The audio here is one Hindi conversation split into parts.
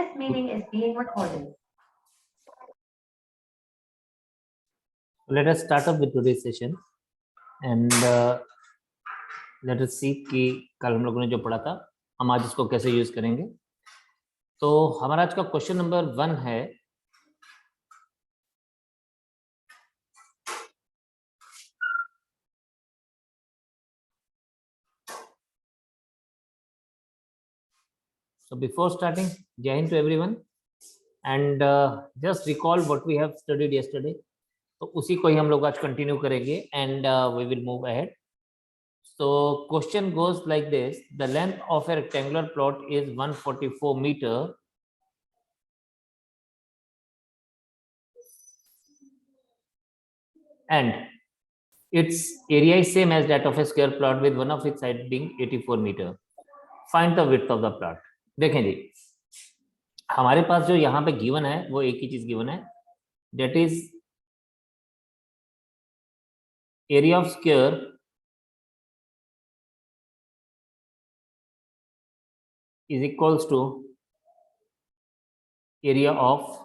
This meeting is being recorded. Let us start up with today's session and let us see कि कल हम लोगों ने जो पढ़ा था हम आज इसको कैसे यूज करेंगे। तो हमारा आज का क्वेश्चन नंबर 1 है, so before starting, Jai Hind to everyone and just recall what we have studied yesterday. तो उसी को ही हम लोग आज कंटिन्यू करेंगे and we will move ahead. So question goes like this: the length of a rectangular plot is 144 meter and its area is same as that of a square plot with one of its sides being 84 meter. Find the width of the plot. देखें जी, हमारे पास जो यहाँ पे गिवन है वो एक ही चीज गिवन है, that is area of square is equals to area of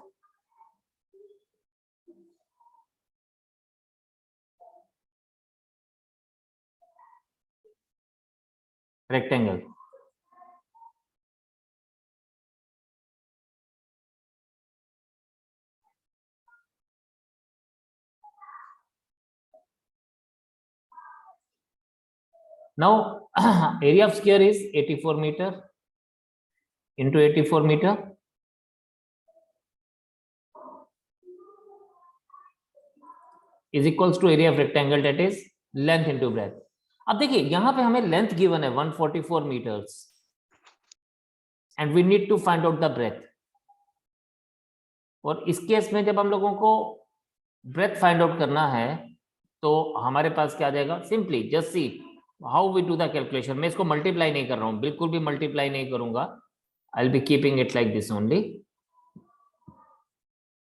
rectangle. Now area of square is 84 meter into 84 meter is equals to area of rectangle, that is length into breadth. अब देखिए यहाँ पे हमें लेंथ गिवन है 144 meters and we need to find out the breadth. और इस केस में जब हम लोगों को breadth find out करना है तो हमारे पास क्या आ जाएगा, simply just see how we do the calculation. मैं इसको multiply नहीं कर रहा हूँ, बिल्कुल भी multiply नहीं करूंगा. I'll be keeping it like this only,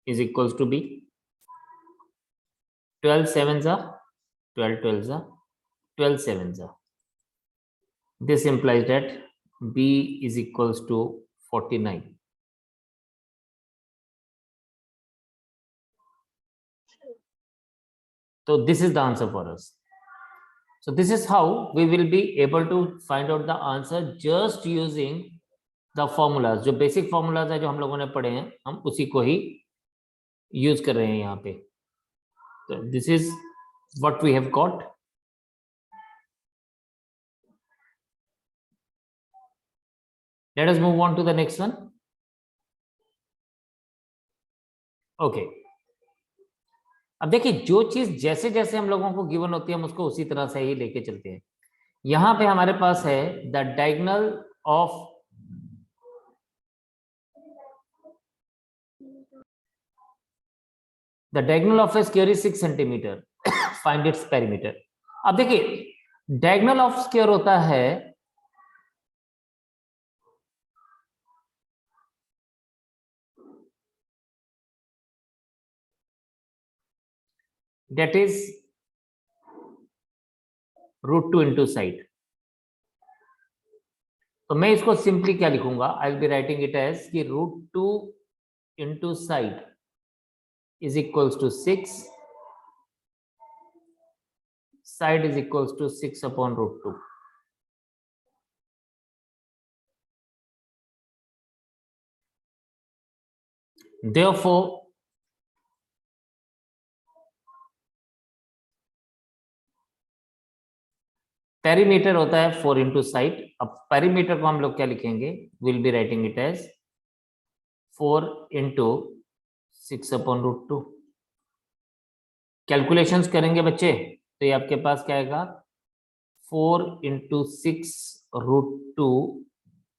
is equals to b 12 sevens are 12 12s are 12 sevens are. This implies that b is equals to 49. So this is the answer for us. So this is how we will be able to find out the answer just using the formulas. जो basic formulas है जो हम लोगों ने पढ़े हैं, हम उसी को ही यूज कर रहे हैं यहाँ पे. So this is what we have got. Let us move on to the next one. Okay. अब देखिए, जो चीज जैसे जैसे हम लोगों को गिवन होती है हम उसको उसी तरह से ही लेके चलते हैं. यहां पे हमारे पास है the diagonal of a square is 6 centimeter. Find its perimeter. अब देखिए डायगोनल ऑफ स्क्वायर होता है that is √2 into side. तो मैं इसको सिंपली क्या लिखूंगा, I will be writing it as कि √2 into side is equals to 6. Side is equals to 6 upon √2. Therefore, perimeter होता है 4 into साइड. अब पेरीमीटर को हम लोग क्या लिखेंगे, will be writing it as 4 into 6 upon √2. Calculations करेंगे बच्चे तो ये आपके पास क्या आएगा, 4 into 6 √2.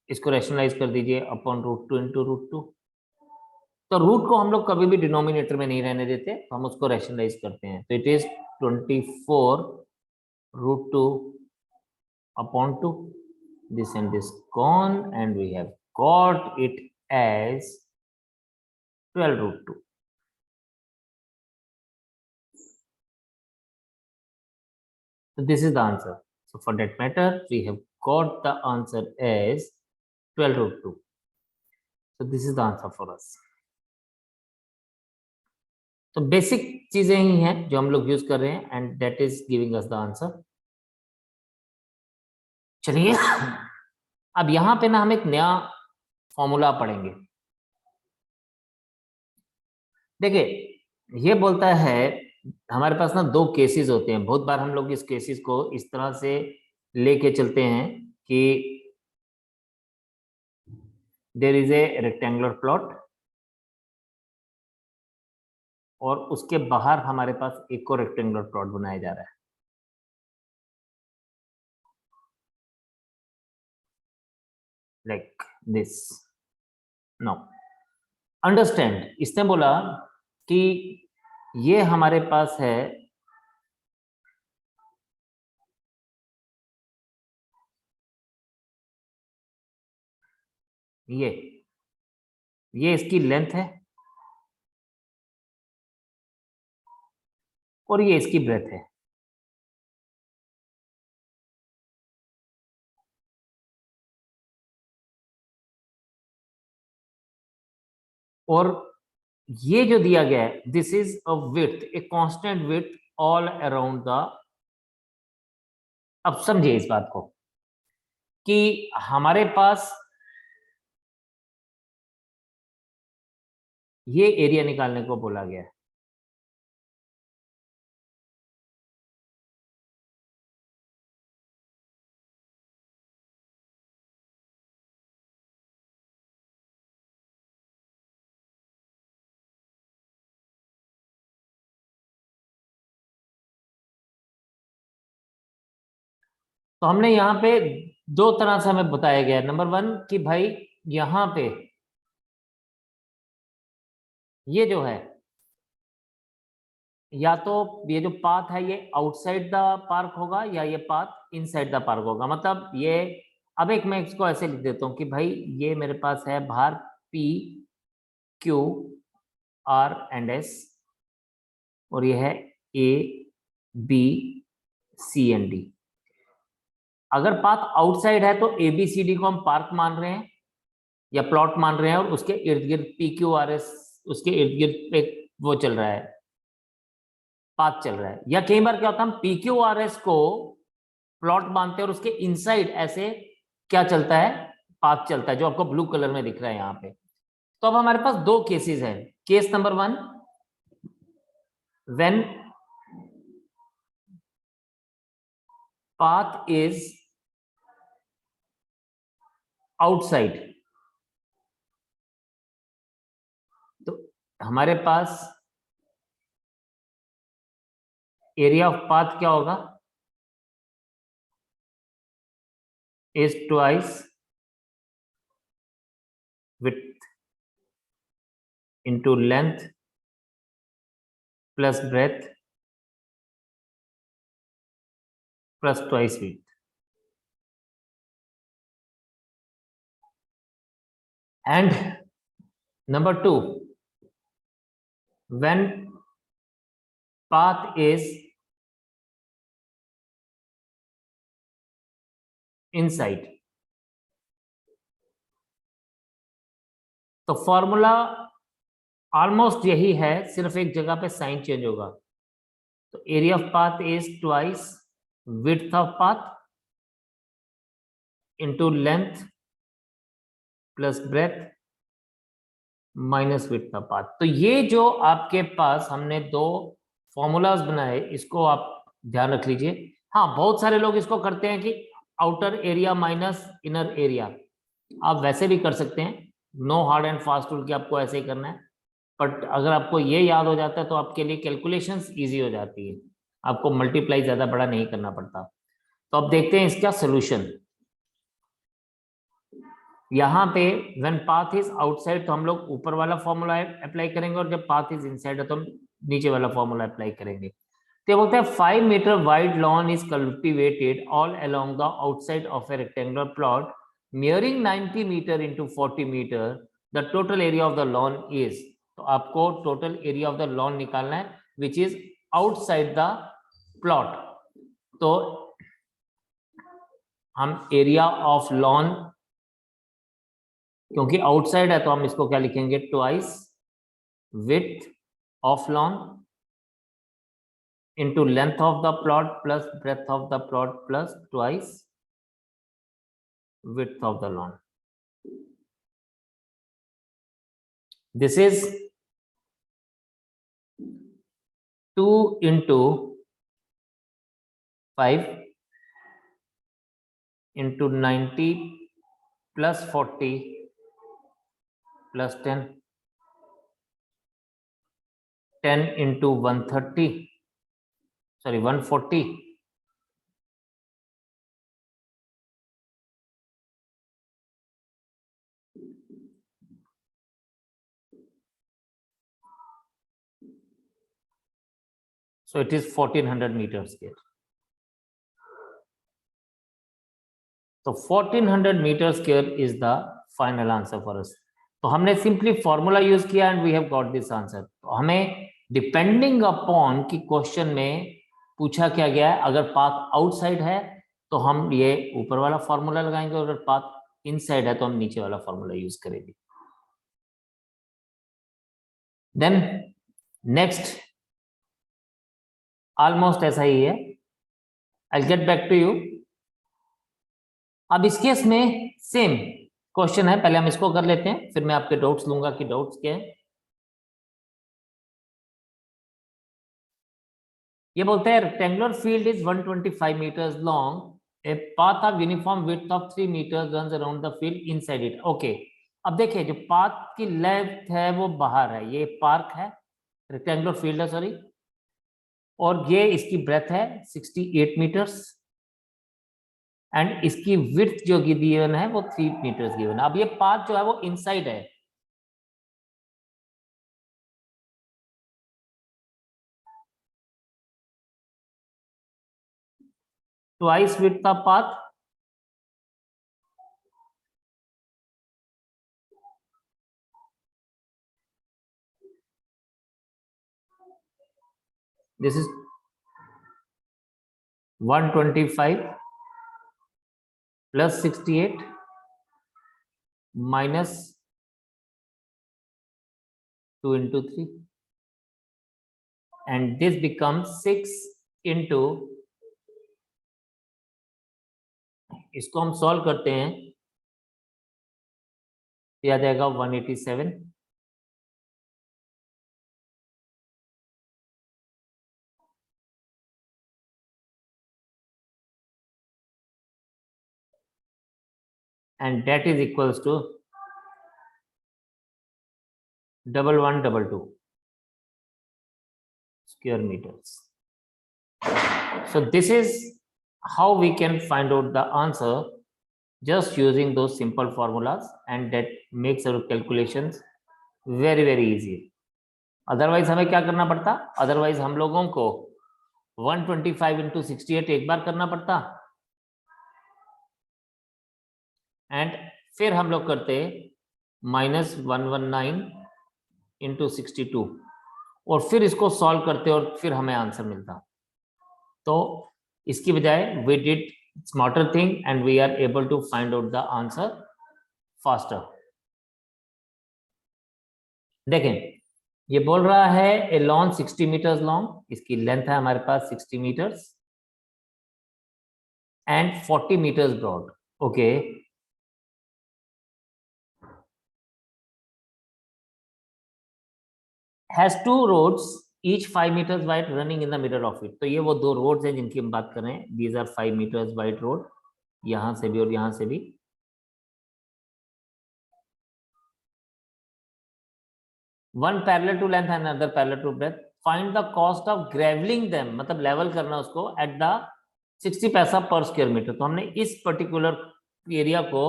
इसको रैशनलाइज कर दीजिए अपॉन √2 into √2. तो रूट को हम लोग कभी भी डिनोमिनेटर में नहीं रहने देते, हम उसको रैशनलाइज करते हैं. तो it is 24 √2 upon 2. This and this gone and we have got it as 12 √2. So this is the answer. So for that matter we have got the answer as 12 √2. So this is the answer for us. तो बेसिक चीजें ही हैं जो हम लोग यूज कर रहे हैं and that is giving us the answer. चलिए अब यहां पे ना हम एक नया फॉर्मूला पढ़ेंगे. देखिए ये बोलता है हमारे पास ना दो केसेस होते हैं. बहुत बार हम लोग इस केसेस को इस तरह से लेके चलते हैं कि there is a rectangular plot और उसके बाहर हमारे पास एक और रेक्टेंगुलर प्लॉट बनाया जा रहा है. Like this. No understand. इसने बोला कि ये हमारे पास है ये इसकी लेंथ है और ये इसकी ब्रेथ है. और ये जो दिया गया है this is a width, a constant width all around the. अब समझिए इस बात को कि हमारे पास ये एरिया निकालने को बोला गया है. तो हमने यहाँ पे दो तरह से हमें बताया गया है. नंबर वन कि भाई यहाँ पे ये जो है या तो ये जो पाथ है ये आउटसाइड द पार्क होगा या ये पाथ इनसाइड द पार्क होगा. मतलब ये अब एक मैं इसको ऐसे लिख देता हूँ कि भाई ये मेरे पास है बाहर P Q R and S और ये है A B C and D. अगर पाथ आउटसाइड है तो ABCD को हम पार्क मान रहे हैं या प्लॉट मान रहे हैं और उसके इर्द गिर्द PQRS उसके इर्द गिर्द पे वो चल रहा है, पाथ चल रहा है. या कई बार क्या होता है हम PQRS को प्लॉट मानते हैं और उसके इनसाइड ऐसे क्या चलता है, पाथ चलता है जो आपको ब्लू कलर में दिख रहा है यहाँ पे. तो अब हमारे पास दो केसेस हैं. Case number one when path is outside. तो हमारे पास एरिया ऑफ पाथ क्या होगा, is twice width into length plus breadth plus twice width. And number two, when path is inside. तो फॉर्मूला ऑलमोस्ट यही है, सिर्फ एक जगह पे साइन चेंज होगा. तो area of path is twice width of path into length plus breadth minus width of path. तो ये जो आपके पास हमने दो फॉर्मूलाज बनाए इसको आप ध्यान रख लीजिए. हाँ बहुत सारे लोग इसको करते हैं कि outer area minus inner area. आप वैसे भी कर सकते हैं, no hard and fast rule कि आपको ऐसे ही करना है. बट अगर आपको ये याद हो जाता है तो आपके लिए कैलकुलेशंस इजी हो जाती है, आपको मल्टीप्लाई ज्यादा बड़ा नहीं करना पड़ता. तो अब देखते हैं इसका सोल्यूशन. यहाँ पे व्हेन पाथ इज आउटसाइड तो हम लोग ऊपर वाला फॉर्मूला अप्लाई करेंगे और जब पाथ इज इनसाइड है तो हम नीचे वाला फॉर्मूला अप्लाई करेंगे. तो बोलते हैं 5 metre wide lawn is cultivated all along the outside of a rectangular plot measuring 90 metre into 40 metre. The total area of the lawn is. तो आपको total area of the lawn निकालना है which is outside the plot. तो हम एरिया ऑफ लॉन क्योंकि आउटसाइड है तो हम इसको क्या लिखेंगे, twice width of lawn into length of the plot plus breadth of the plot plus twice width of the lawn. This is 2 into 5 into 90 plus 40 plus 10. 10 into 130, sorry 140. So it is 1400 meters square. So 1400 meters square is the final answer for us. तो हमने सिंपली फॉर्मूला यूज किया and we have got this answer. तो हमें डिपेंडिंग अपॉन कि क्वेश्चन में पूछा क्या गया है, अगर पाथ आउटसाइड है तो हम ये ऊपर वाला फॉर्मूला लगाएंगे, और अगर पाथ इनसाइड है तो हम नीचे वाला फॉर्मूला यूज करेंगे. देन नेक्स्ट ऑलमोस्ट ऐसा ही है. I will get back to you. अब इस केस में सेम क्वेश्चन है, पहले हम इसको कर लेते हैं, फिर मैं आपके डाउट्स लूंगा कि डाउट्स क्या है. ये बोलते हैं rectangular field is 125 meters long, a path of uniform width of 3 meters runs around the field inside it. Okay, अब देखिए जो पाथ की लेंथ है वो बाहर है, ये पार्क है, रेक्टेंगुलर फील्ड है सॉरी, और ये इसकी ब्रेथ है 68 meters एंड इसकी विड्थ जो गिवन है वो 3 meters गिवन है. अब ये पाथ जो है वो इनसाइड है, twice width of path. This is 125 plus 68 minus 2 into 3, and this becomes 6 into, इसको हम सॉल्व करते हैं तो आ जाएगा 187. and that is equals to 1122 square meters. So this is how we can find out the answer just using those simple formulas, and that makes our calculations very easy. Otherwise हमें क्या करना पड़ता, अदरवाइज हम लोगों को 125 into 68 एक बार करना पड़ता, एंड फिर हम लोग करते -119 into 62 और फिर इसको सॉल्व करते और फिर हमें आंसर मिलता. तो इसकी बजाय we did smarter thing and we are able to find out the answer faster. देखें ये बोल रहा है ए लॉन 60 meters लॉन्ग, इसकी लेंथ है हमारे पास 60 meters and 40 meters broad. Okay, has two roads each 5 meters wide running in the middle of it. तो ये वो दो रोड्स हैं जिनकी हम बात कर रहे हैं. These are 5 meters wide road, यहां से भी और यहां से भी. One parallel to length and another parallel to breadth. Find the cost of graveling them, मतलब लेवल करना उसको at the 60 पैसा पर स्क्वायर मीटर. तो हमने इस पर्टिकुलर एरिया को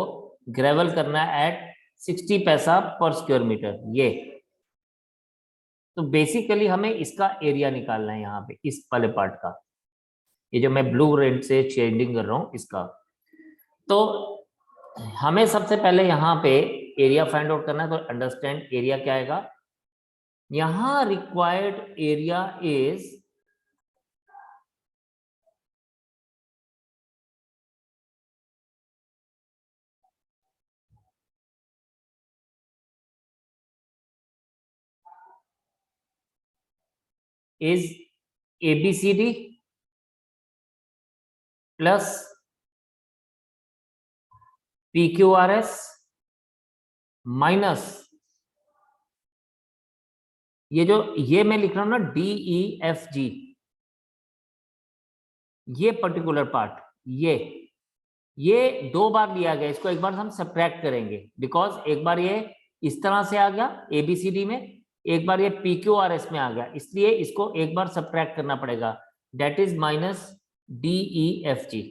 ग्रेवल करना है एट 60 पैसा पर स्क्वायर मीटर. ये तो बेसिकली हमें इसका एरिया निकालना है यहाँ पे, इस वाले पार्ट का, ये जो मैं ब्लू रेड से शेडिंग कर रहा हूँ इसका. तो हमें सबसे पहले यहाँ पे एरिया फाइंड आउट करना है. तो अंडरस्टैंड एरिया क्या आएगा, यहाँ required area is is ABCD plus PQRS minus ये मैं लिख रहा हूं ना DEFG, ये पर्टिकुलर पार्ट, ये 2 बार लिया गया, इसको एक बार हम सब्ट्रैक्ट करेंगे बिकॉज एक बार ये इस तरह से आ गया ABCD में, एक बार ये PQRS में आ गया, इसलिए इसको एक बार सब्ट्रैक्ट करना पड़ेगा, दैट इज माइनस DEFG।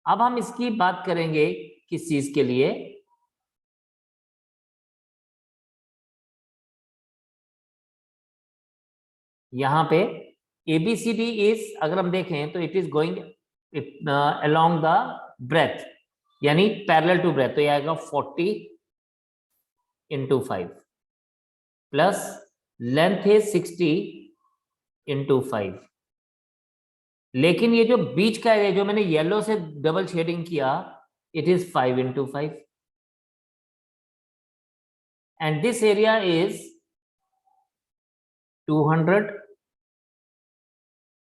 अब हम इसकी बात करेंगे किस चीज के लिए, यहां पे ABCD इज, अगर हम देखें तो it is going along the breadth, यानी पैरेलल टू ब्रेथ, तो ये आएगा 40 into 5 प्लस लेंथ है 60 into 5, लेकिन ये जो बीच का एरिया जो मैंने येलो से डबल शेडिंग किया, it is 5 into 5 and this area is 200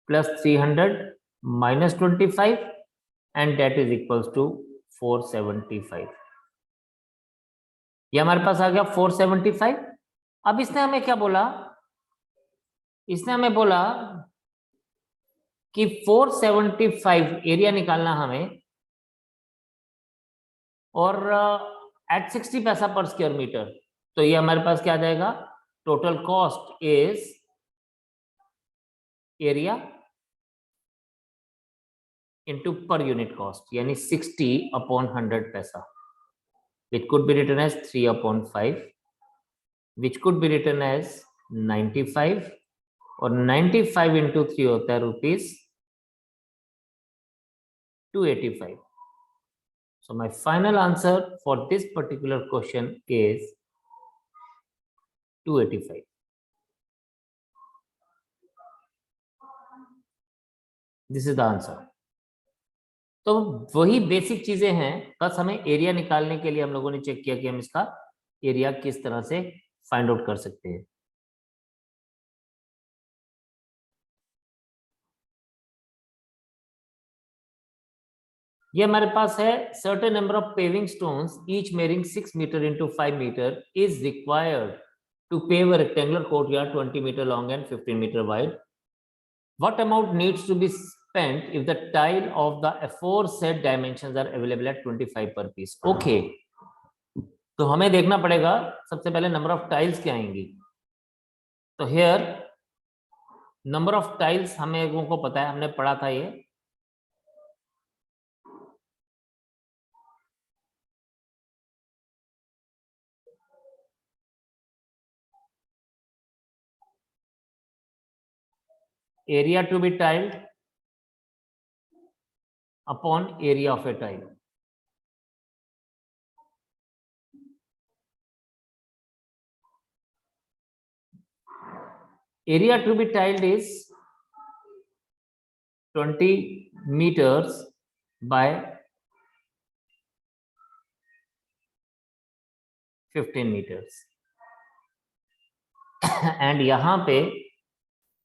plus 300 minus 25 and that is equals to 475। ये हमारे पास आ गया 475। अब इसने हमें क्या बोला, इसने हमें बोला कि 475 एरिया निकालना हमें, और एट 60 पैसा पर स्क्वायर मीटर, तो ये हमारे पास क्या आ जाएगा, total cost is area into per unit cost, यानी 60/100 पैसा, which could be written as 3/5, which could be written as 95, और 95 into 3 होता है ₹285। So my final answer for this particular question is 285। This is the answer। तो वही बेसिक चीजें हैं, बस हमें एरिया निकालने के लिए हम लोगों ने चेक किया कि हम इसका एरिया किस तरह से फाइंड आउट कर सकते हैं। ये हमारे पास है, certain number of paving stones each measuring 6 metre into 5 metre is required to pave a rectangular courtyard 20 metre long and 15 metre wide. What amount needs to be spent if the tile of the aforesaid dimensions are available at 25 per piece? Okay, तो हमें देखना पड़ेगा सबसे पहले नंबर ऑफ टाइल्स क्या आएंगी। तो हियर नंबर ऑफ टाइल्स हमें लोगों को पता है, हमने पढ़ा था ये, area to be tiled upon area of a tile। Area to be tiled is 20 meters by 15 meters and यहाँ पे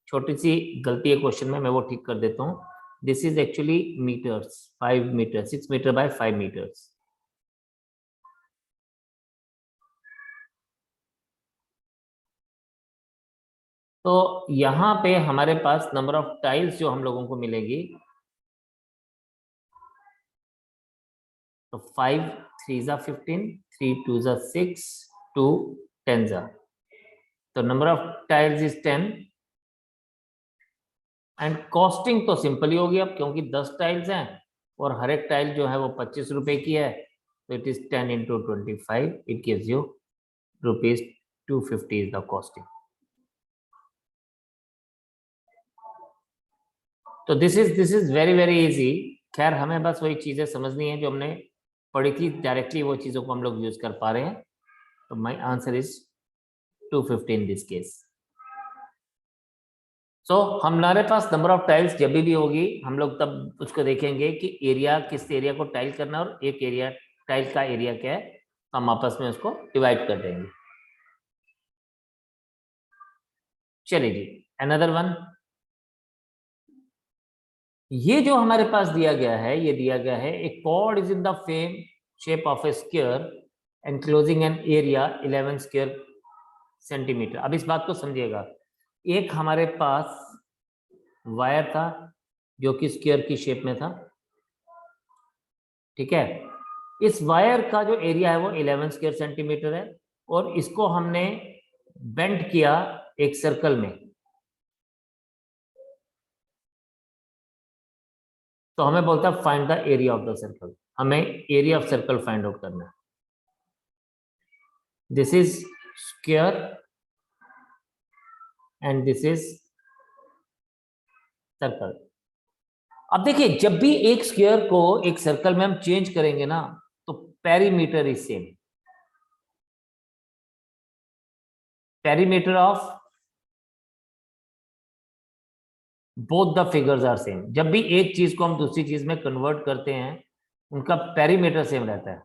छोटी सी गलती है क्वेश्चन में, मैं वो ठीक कर देता हूँ। This is actually metres, 5 metre, 6 metre by 5 metres. तो यहाँ पे हमारे पास नंबर ऑफ टाइल्स जो हम लोगों को मिलेगी, तो 5 3 जा 15, 3 2 जा 6, 2 10 जा, तो number of tiles is 10 and costing तो सिंपल ही होगी अब, क्योंकि 10 टाइल्स हैं और हर एक टाइल जो है वो 25 रुपए की है, तो it is 10 into 25, it gives you ₹250 is the costing. तो this is very very easy. खैर हमें बस वही चीजें समझनी है जो हमने पढ़ी थी, डायरेक्टली वो चीजों को हम लोग यूज कर पा रहे हैं। तो my answer is 250 in this case. So हमारे पास नंबर ऑफ टाइल्स जब भी होगी, हम लोग तब उसको देखेंगे कि एरिया, किस एरिया को टाइल करना है और एक एरिया टाइल का एरिया क्या है, हम आपस में उसको डिवाइड कर देंगे। चलिए जी, अनदर वन। ये जो हमारे पास दिया गया है, ये दिया गया है A chord is in the same shape of a square enclosing an area 11 square centimetre. अब इस बात को समझिएगा, एक हमारे पास वायर था जो कि स्क्वायर की शेप में था, ठीक है। इस वायर का जो एरिया है वो 11 स्क्वायर सेंटीमीटर है, और इसको हमने बेंड किया एक सर्कल में। तो हमें बोलता है find the area of the circle, हमें area of circle find out करना है। This is square and this is circle. अब देखिए, जब भी एक स्क्वायर को एक सर्कल में हम चेंज करेंगे ना, तो perimeter is same. Perimeter of both the figures are same. जब भी एक चीज को हम दूसरी चीज में कन्वर्ट करते हैं, उनका पेरीमीटर सेम रहता है।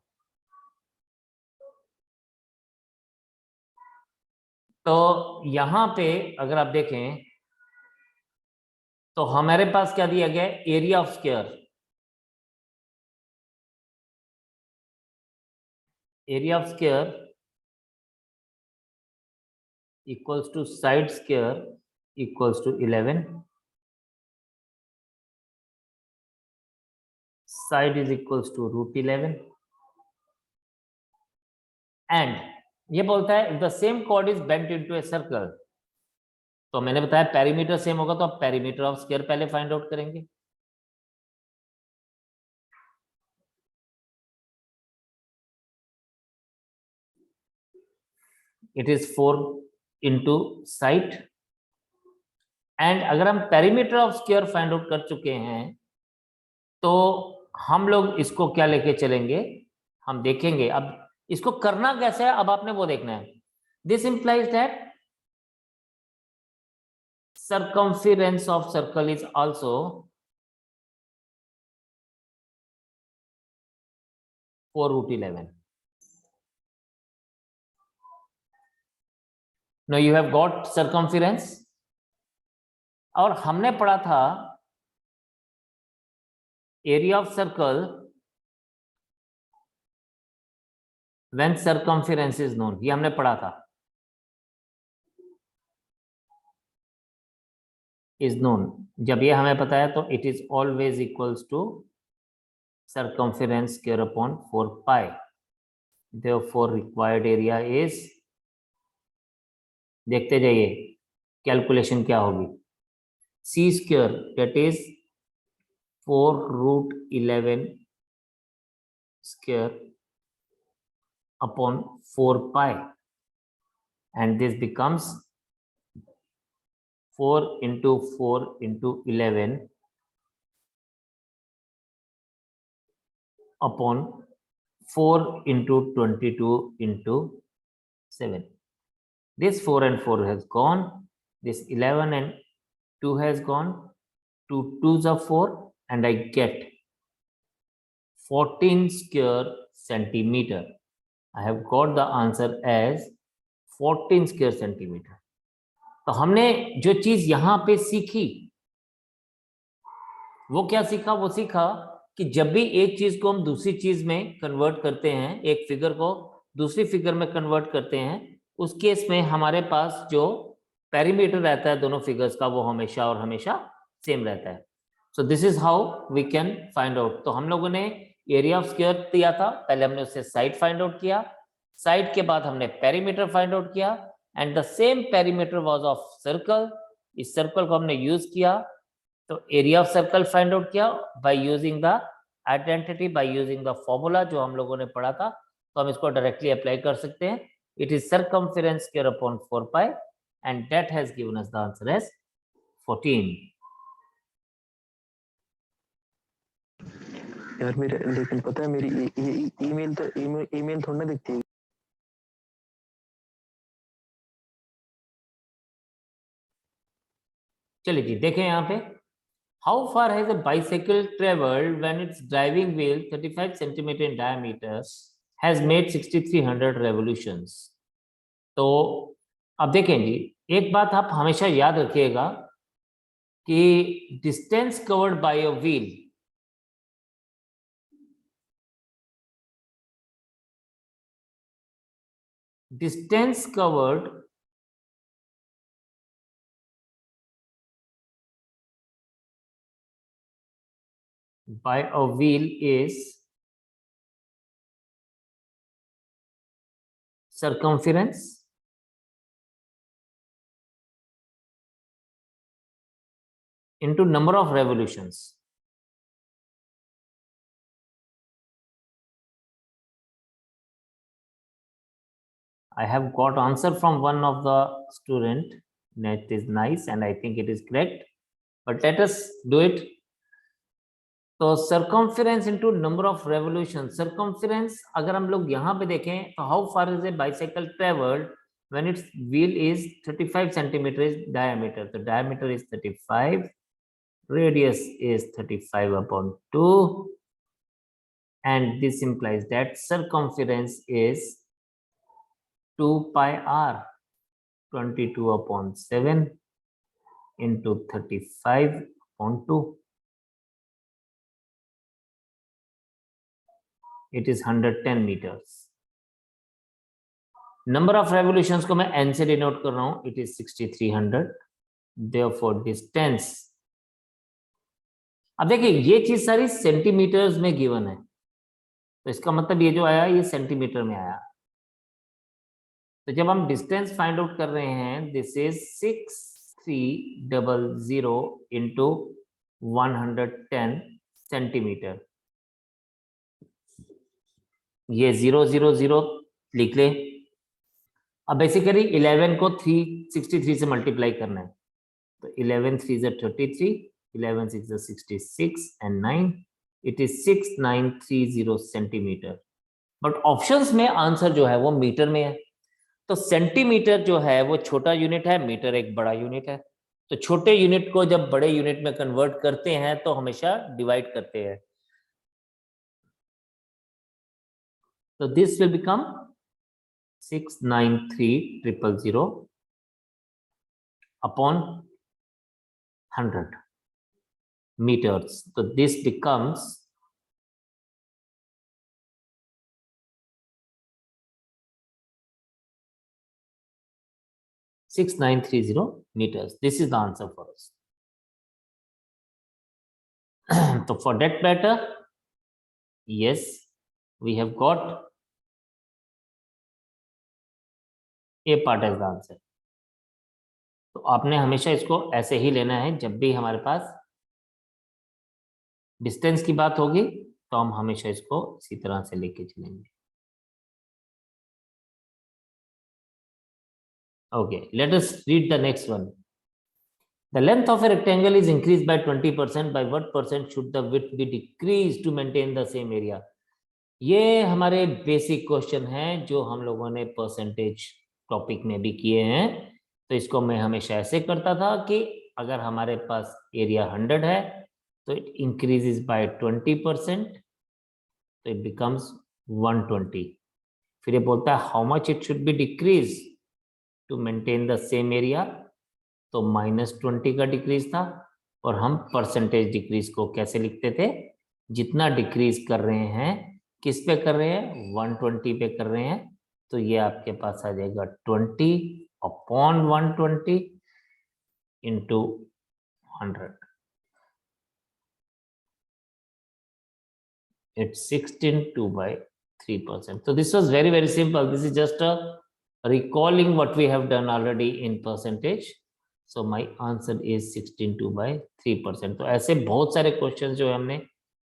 तो यहां पे अगर आप देखें तो हमारे पास क्या दिया गया है, area of square. Area of square equals to side square equals to 11, side is equals to √11, and ये बोलता है the same cord is bent into a circle. तो मैंने बताया पेरीमीटर सेम होगा, तो आप पेरीमीटर ऑफ स्क्वायर पहले फाइंड आउट करेंगे। It is 4 into side, and अगर हम perimeter of square find out कर चुके हैं, तो हम लोग इसको क्या लेके चलेंगे, हम देखेंगे। अब इसको करना कैसे है, अब आपने वो देखना है। This implies that circumference of circle is also 4√11. Now you have got circumference, और हमने पढ़ा था area of circle when circumference is known, ये हमने पढ़ा था, is known। जब ये हमें पता है तो it is always equals to circumference square upon 4 pi। Therefore required area is, देखते जाइए कैलकुलेशन क्या होगी, C square that is 4√11 square upon 4 pi, and this becomes 4 into 4 into 11 upon 4 into 22 into 7. This 4 and 4 has gone, this 11 and 2 has gone, 2 2s are 4, and I get 14 square centimeter. I have got the answer as 14 square centimeter. तो हमने जो चीज यहां पे सीखी वो क्या सीखा, वो सीखा कि जब भी एक चीज को हम दूसरी चीज में कन्वर्ट करते हैं, एक फिगर को दूसरी फिगर में कन्वर्ट करते हैं, उस केस में हमारे पास जो पेरीमीटर रहता है दोनों फिगर्स का, वो हमेशा और हमेशा सेम रहता है। So this is how we can find out. तो हम लोगों ने एरिया ऑफ स्क्वायर दिया था, पहले हमने उससे साइड फाइंड आउट किया, साइड के बाद हमने पेरीमीटर फाइंड आउट किया, and the same perimeter was of circle. इस सर्कल को हमने यूज किया, तो area of circle find out किया by using the identity, by using the formula जो हम लोगों ने पढ़ा था। तो हम इसको डायरेक्टली अप्लाई कर सकते हैं। It is circumference square upon 4 pi, and that has given us the answer as 14। यार मेरे, लेकिन पता है मेरी ईमेल तो ईमेल थोड़ा ना दिखती है। चलिए जी, देखें यहाँ पे, how far has a bicycle travelled when it's driving wheel 35 centimetre in diameter has made 6300 revolutions. तो अब देखें जी, एक बात आप हमेशा याद रखिएगा कि distance covered by a wheel, distance covered by a wheel is circumference into number of revolutions. I have got answer from one of the student. That is nice and I think it is correct. But let us do it. तो circumference into number of revolutions. Circumference अगर हम लोग यहाँ पे देखें तो how far is a bicycle traveled when its wheel is 35 centimeter diameter. So diameter is 35, radius is 35 upon 2, and this implies that circumference is 2 pi r, 22 upon 7 into 35 upon 2. It is 110 meters. Number of revolutions को मैं n से डिनोट कर रहा हूं. It is 6300. Therefore distance. अब देखिए ये चीज सारी सेंटीमीटर्स में गिवन है, तो इसका मतलब ये जो आया ये सेंटीमीटर में आया. तो जब हम डिस्टेंस फाइंड आउट कर रहे हैं, दिस इज 6300 इंटू 110 सेंटीमीटर. ये 000 लिख ले. अब बेसिकली 11 को 363 से मल्टीप्लाई करना है, तो 11 3 is 33, 11 6 is 66 and 9, it is 6930 centimetre. But options में आंसर जो है वो मीटर में है, तो सेंटीमीटर जो है वो छोटा यूनिट है, मीटर एक बड़ा यूनिट है. तो छोटे यूनिट को जब बड़े यूनिट में कन्वर्ट करते हैं तो हमेशा डिवाइड करते हैं. तो this will become 693000 upon 100 meters. So this becomes 6930 meters. This is the answer for us. So for that matter, yes, we have got A part as the answer. तो आपने हमेशा इसको ऐसे ही लेना है. जब भी हमारे पास डिस्टेंस की बात होगी तो हम हमेशा इसको इसी तरह से लेके चलेंगे. Okay, let us read the next one. The length of a rectangle is increased by 20%. By what percent should the width be decreased to maintain the same area? ये हमारे बेसिक क्वेश्चन हैं जो हम लोगों ने परसेंटेज टॉपिक में भी किए हैं. तो इसको मैं हमेशा ऐसे करता था कि अगर हमारे पास एरिया 100 है तो इट इंक्रीजेस बाय 20%, तो इट बिकम्स 120. फिर ये बोलता है how much it should be decrease to maintain the same area, तो -20 का डिक्रीज था. और हम परसेंटेज डिक्रीज को कैसे लिखते थे, जितना डिक्रीज कर रहे हैं किस पे कर रहे हैं, 120 पे कर रहे हैं. तो ये आपके पास आ जाएगा 20 upon 120 into 100. It's 16.2/3%. So this was very, very simple. This is just a recalling what we have done already in percentage. So my answer is 16.2/3%. तो ऐसे बहुत सारे क्वेश्चन जो हमने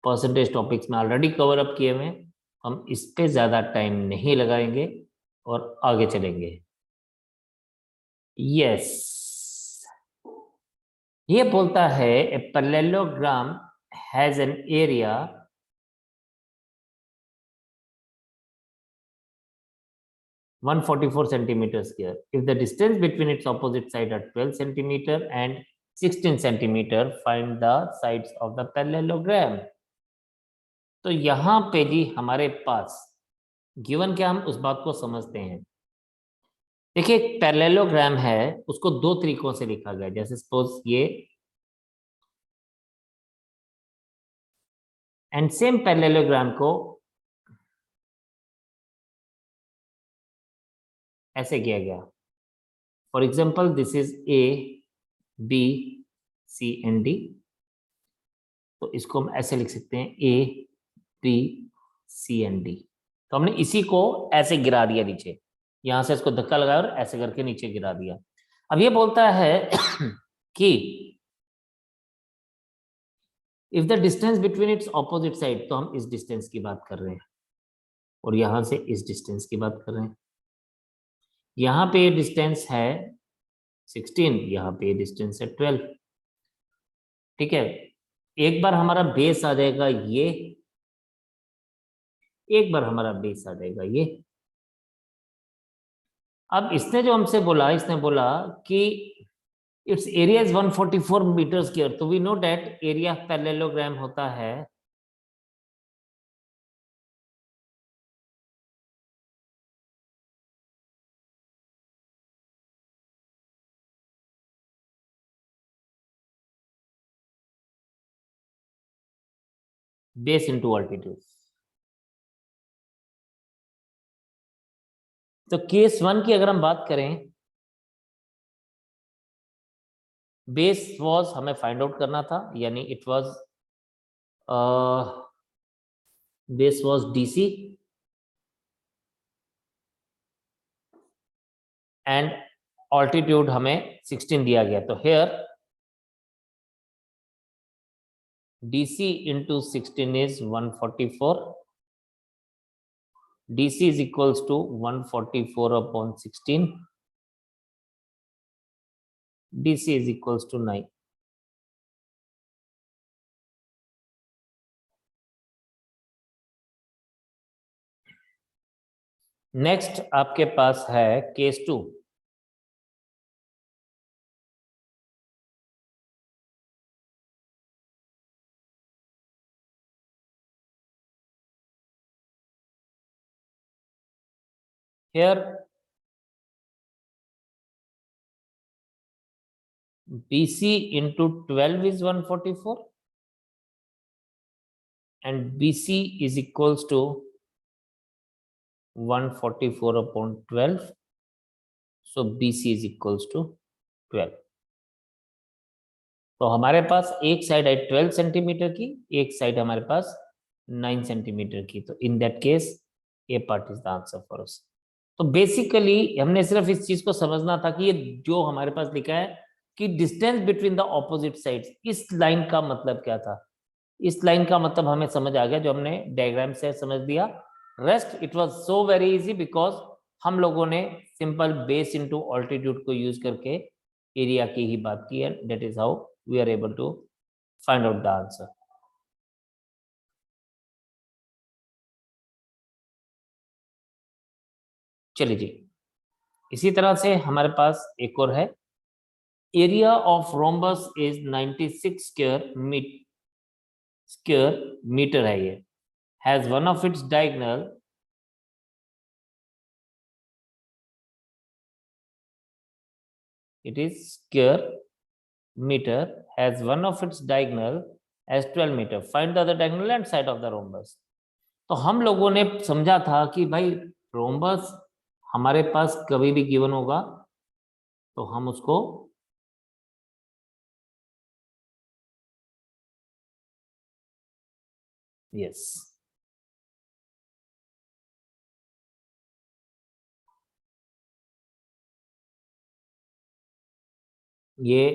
परसेंटेज टॉपिक्स में ऑलरेडी कवर अप किए हुए हैं, हम इस पे ज्यादा टाइम नहीं लगाएंगे और आगे चलेंगे. यस, ये बोलता है a parallelogram has an area 144 centimeters square. If the distance between its opposite side are 12 centimeter and 16 centimeter, find the sides of the parallelogram. तो यहाँ पे जी हमारे पास गिवन क्या, हम उस बात को समझते हैं. देखिए एक पैरेललोग्राम है, उसको दो तरीकों से लिखा गया, जैसे सपोज ये एंड सेम पैरेललोग्राम को ऐसे किया गया। For example this is A B C and D, तो इसको हम ऐसे लिख सकते हैं A B C and D. तो हमने इसी को ऐसे गिरा दिया नीचे, यहां से इसको धक्का लगाया और ऐसे करके नीचे गिरा दिया। अब ये बोलता है कि if the distance between its opposite side, तो हम इस डिस्टेंस की बात कर रहे हैं और यहां से इस डिस्टेंस की बात कर रहे हैं। यहाँ पे डिस्टेंस है 16, यहाँ पे डिस्टेंस है 12। ठीक है, एक बार हमारा बेस आ जाएगा ये, एक बार हमारा बेस आ जाएगा ये। अब इसने जो हमसे बोला, इसने बोला कि it's area is 144 metre square, तो we know that area parallelogram होता है बेस इंटू ऑल्टीट्यूड। तो केस 1 की अगर हम बात करें, बेस वाज हमें फाइंड आउट करना था, यानी it was base was DC and altitude हमें 16 दिया गया। तो here DC into 16 is 144. DC is equals to 144 upon 16. DC is equals to 9. Next आपके पास है case 2। Here BC into 12 is 144 and BC is equals to 144 upon 12. So BC is equals to 12. तो हमारे पास एक साइड है 12 सेंटीमीटर की, एक साइड हमारे पास 9 सेंटीमीटर की। तो इन दैट केस ये part is the answer for us. तो बेसिकली हमने सिर्फ इस चीज को समझना था कि ये जो हमारे पास लिखा है कि distance between the opposite sides, इस लाइन का मतलब क्या था। इस लाइन का मतलब हमें समझ आ गया, जो हमने डायग्राम से समझ दिया। Rest it was so very easy because हम लोगों ने सिंपल बेस इनटू ऑल्टीट्यूड को यूज करके एरिया की ही बात की है। That is how we are able to find out the answer. चलिए जी, इसी तरह से हमारे पास एक और है। Area of rhombus is 96 square metre है। ये has one of its diagonal it is square meter has one of its diagonal as 12 meter. Find the other diagonal and side of the rhombus. तो हम लोगों ने समझा था कि भाई रोम्बस हमारे पास कभी भी गिवन होगा तो हम उसको यस ये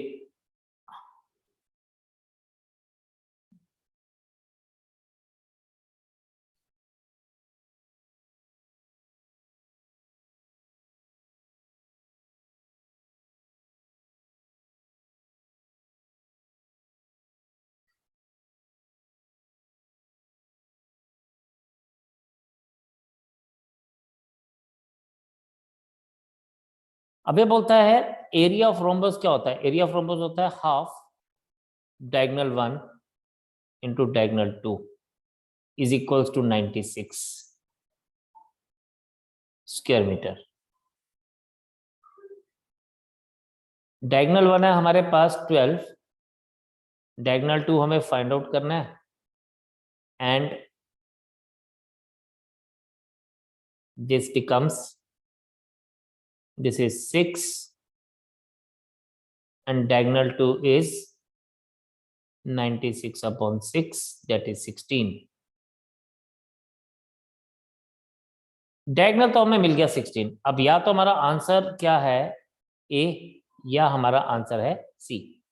अब ये बोलता है एरिया ऑफ रोम्बस क्या होता है। एरिया ऑफ रोम्बस होता है half diagonal 1 into diagonal 2 is equals to 96 square metre. Diagonal 1 है हमारे पास 12, डायगोनल 2 हमें फाइंड आउट करना है, and this becomes, this is 6 and diagonal 2 is 96 upon 6, that is 16. Diagonal तो हमें मिल गया 16। अब या तो हमारा आंसर क्या है ए, या हमारा आंसर है सी।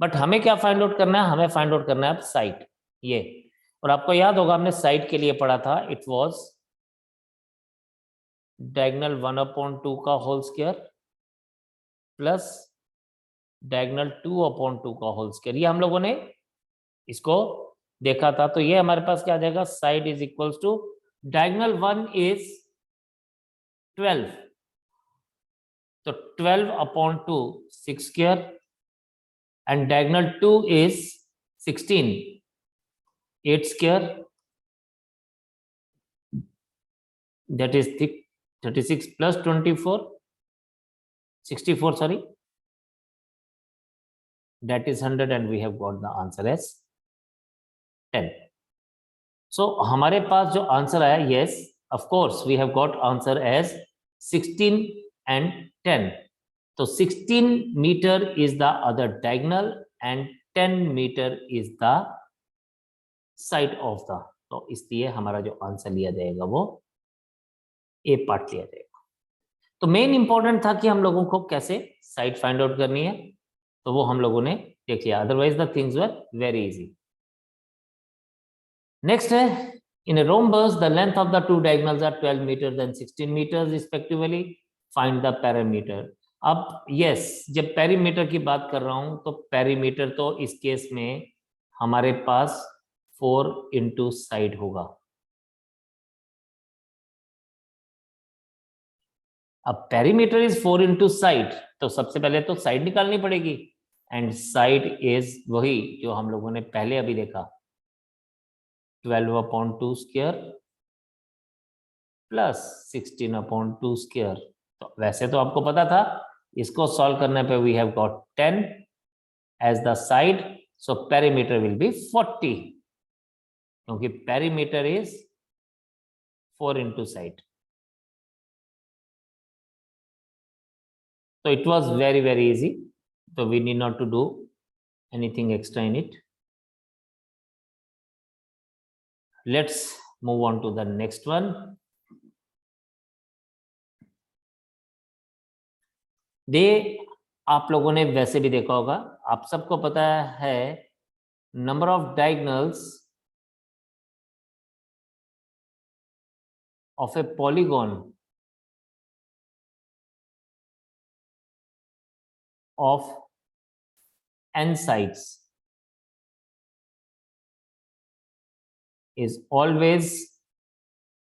बट हमें क्या फाइंड आउट करना है, हमें फाइंड आउट करना है अब साइड, ये। और आपको याद होगा हमने साइड के लिए पढ़ा था, इट वाज डायगोनल 1/2 का होल स्क्वायर प्लस डायगोनल 2/2 का होल स्क्वायर। ये हम लोगों ने इसको देखा था। तो ये हमारे पास क्या आ जाएगा, side is equals to diagonal 1 is 12, तो 12/2 6 square, and diagonal 2 is 16 8 square, that is 36 plus 24 64, sorry, that is 100, and we have got the answer as 10. So हमारे पास जो आंसर आया, yes of course we have got answer as 16 and 10. तो 16 meter is the other diagonal and 10 meter is the side of the, तो इसलिए हमारा जो आंसर लिया जाएगा वो ए पार्ट लिया जाएगा। तो मेन इंपॉर्टेंट था कि हम लोगों को कैसे साइड फाइंड आउट करनी है, तो वो हम लोगों ने देख लिया, otherwise the things were very easy. Next है, in a rhombus the length of the two diagonals are 12 metre and 16 metre respectively, find the perimeter. अब यस, जब पेरीमीटर की बात कर रहा हूं तो पेरीमीटर तो इस केस में हमारे पास 4 इंटू साइड होगा। अब पेरीमीटर इज 4 इंटू साइड, तो सबसे पहले तो साइड निकालनी पड़ेगी, एंड साइड इज वही जो हम लोगों ने पहले अभी देखा, 12/2 स्क्वायर प्लस 16/2 स्क्वायर। तो वैसे तो आपको पता था, इसको सॉल्व करने पे we have got 10 as the side, so perimeter will be 40, क्योंकि perimeter is 4 into side. So it was very, very easy. So we need not to do anything extra in it. Let's move on to the next one. दे आप लोगों ने वैसे भी देखा होगा, आप सबको पता है number of diagonals of A polygon of n sides is always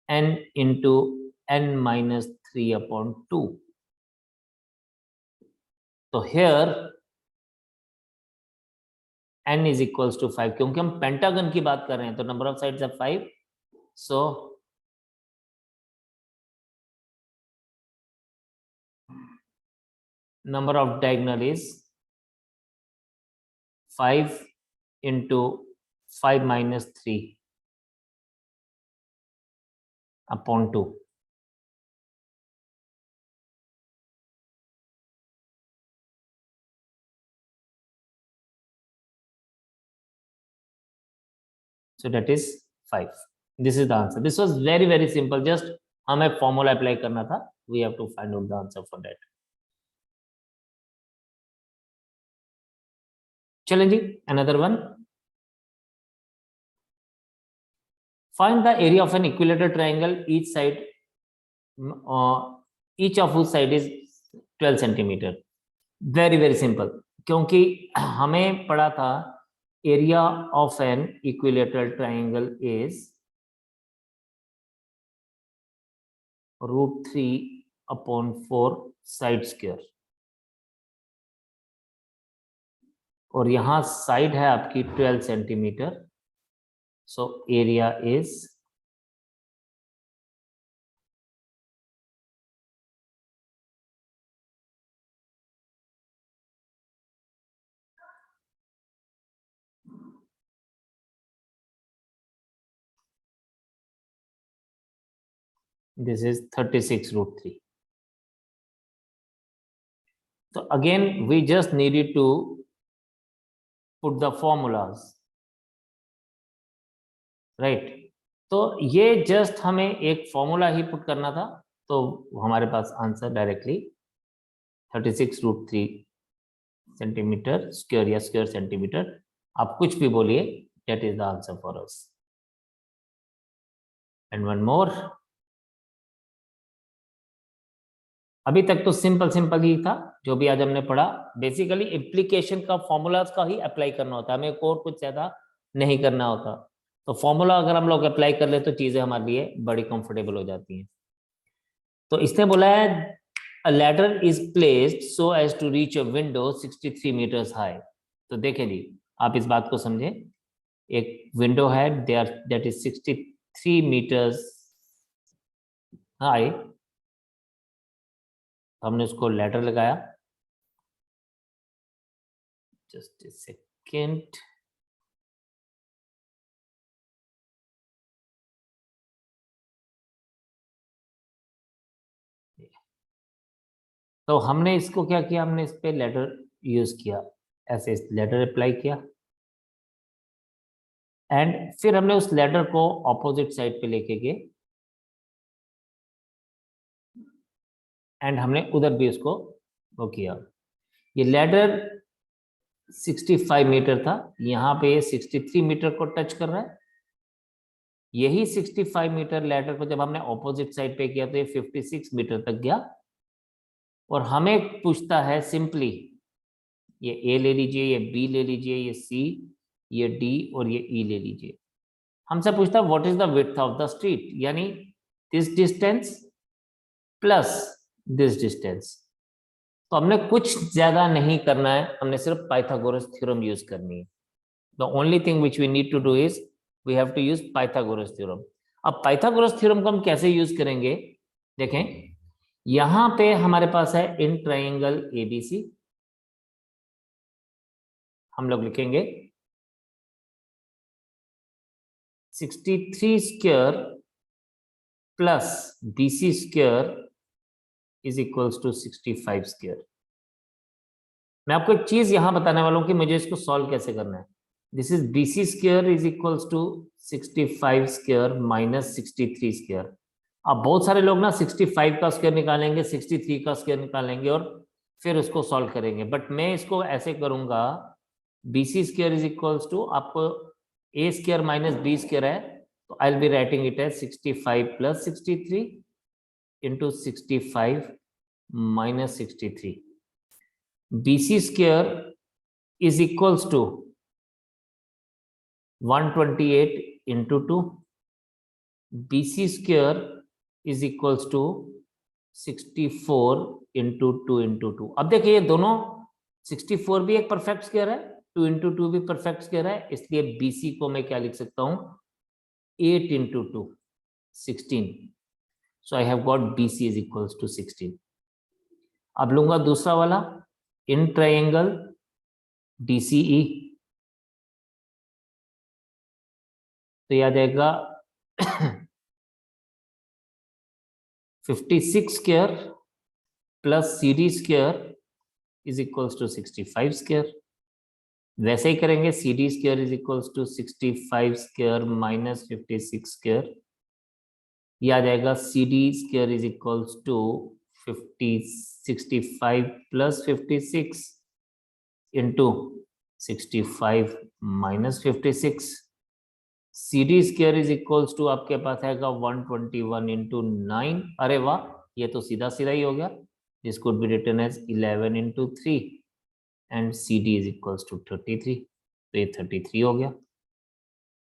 n into n minus 3/2. So here n is equals to 5, क्योंकि हम पेंटागन की बात कर रहे हैं तो नंबर ऑफ साइड्स है 5, so number of diagonal is 5 into 5 minus 3/2. So that is 5. This is the answer. This was very, very simple. Just हमें formula apply करना था. We have to find out the answer for that. चलें जी, another one. Find the area of an equilateral triangle. Each side, each of whose side is 12 centimeter. Very, very simple. क्योंकि हमें पढ़ा था area of an equilateral triangle is √3/4 side square, और यहां साइड है आपकी 12 centimetre, so area is This is 36 root 3. So again, we just needed to put the formulas, right? तो ये जस्ट हमें एक फॉर्मूला ही पुट करना था, तो हमारे पास answer directly 36 root 3 centimetre square या स्क्वायर सेंटीमीटर, आप कुछ भी बोलिए, that is the answer for us. And one more. अभी तक तो सिंपल ही था जो भी आज हमने पढ़ा. बेसिकली एप्लीकेशन का फॉर्मूलाज का ही अप्लाई करना होता है, हमें और कुछ ज्यादा नहीं करना होता. तो फॉर्मूला अगर हम लोग अप्लाई कर ले तो चीजें हमारे लिए बड़ी कंफर्टेबल हो जाती हैं. तो इसने बोला है a ladder is placed so as to reach a window 63 meters high. तो देखें जी, आप इस बात को समझें. एक विंडो है that is 63 meters high. हमने उसको लैडर लगाया. Just a second. तो हमने इसको क्या किया, हमने इस पे लैडर यूज किया, ऐसे लैडर अप्लाई किया, एंड फिर हमने उस लैडर को ऑपोजिट साइड पे लेके गए, एंड हमने उधर भी उसको वो किया. ये लैडर 65 मीटर था, यहाँ पे ये 63 मीटर को टच कर रहा है. यही 65 मीटर लैडर को जब हमने ऑपोजिट साइड पे किया तो ये 56 मीटर तक गया. और हमें पूछता है सिंपली, ये ए ले लीजिए, ये बी ले लीजिए, ये सी, ये डी और ये ई ले लीजिए. हमसे पूछता है what is the width of the street, यानी this distance plus this distance. तो हमने कुछ ज्यादा नहीं करना है, हमने सिर्फ पाइथागोरस थ्योरम यूज करनी है. The only thing which we need to do is we have to use Pythagoras theorem. अब पाइथागोरस थ्योरम को हम कैसे यूज करेंगे, देखें. यहां पे हमारे पास है इन ट्राइंगल एबीसी, हम लोग लिखेंगे 63 square plus BC square is equals to 65 square. मैं आपको एक चीज यहां बताने वाला हूं कि मुझे इसको सॉल्व कैसे करना है. This is BC square is equals to 65 square minus 63 square. अब बहुत सारे लोग ना 65 का स्क्वायर निकालेंगे, 63 का स्क्वायर निकालेंगे और फिर उसको सॉल्व करेंगे, बट मैं इसको ऐसे करूंगा. BC square is equals to, आपको A square minus B square है, तो I will be writing it as 65 plus 63 into 65 minus 63. BC square is equals to 128 into 2. BC square is equals to 64 into 2 into 2. अब देखिए ये दोनों 64 भी एक परफेक्ट स्क्वायर है, 2 इंटू 2 भी परफेक्ट स्क्वायर है, इसलिए बीसी को मैं क्या लिख सकता हूं, 8 into 2 16. So I have got BC is equals to 16. अब लूंगा दूसरा वाला इन ट्राइंगल डीसीई, तो याद आएगा 56 square plus CD square is equals to 65 square. वैसे ही करेंगे, CD square is equals to 65 square minus 56 square. यह आ जाएगा CD square is equals to 65 plus 56 into 65 minus 56. CD square is equals to आपके पास आएगा 121 इंटू 9. अरे वाह, ये तो सीधा सीधा ही हो गया. This could be written as 11 into 3 and CD is equals to 33. तो ये 33 हो गया.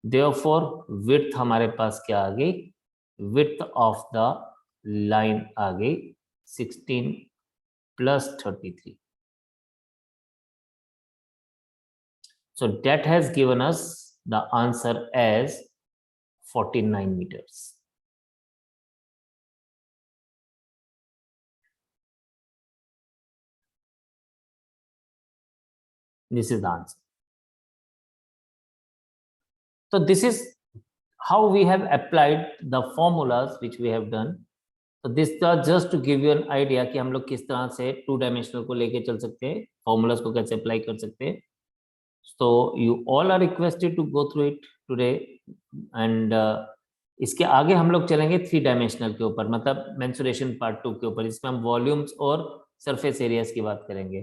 देयरफॉर विड्थ हमारे पास क्या आ गई, विड्थ ऑफ द लाइन आ गई 16 plus 33. So that has given us the answer as 49 meters. This is the answer. So this is how we have applied the formulas which we have done तो this just to give you an idea कि हम लोग किस तरह से 2 डायमेंशनल को लेके चल सकते हैं, फॉर्मूलाज को कैसे अप्लाई कर सकते हैं. So you all are requested to go through it today and इसके आगे हम लोग चलेंगे 3 डायमेंशनल के ऊपर, मतलब मेंसुरेशन पार्ट 2 के ऊपर, इसमें हम वॉल्यूम्स और सरफेस एरियाज की बात करेंगे.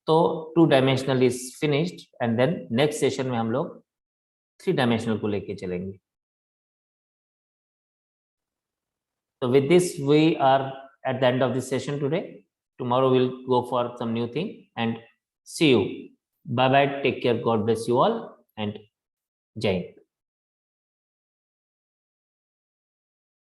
तो 2 dimensional is finished and then next session में हम लोग 3 डायमेंशनल को लेके चलेंगे. So with this we are at the end of this session today. Tomorrow we'll go for some new thing and see you. Bye bye, take care, God bless you all and Jai Hind.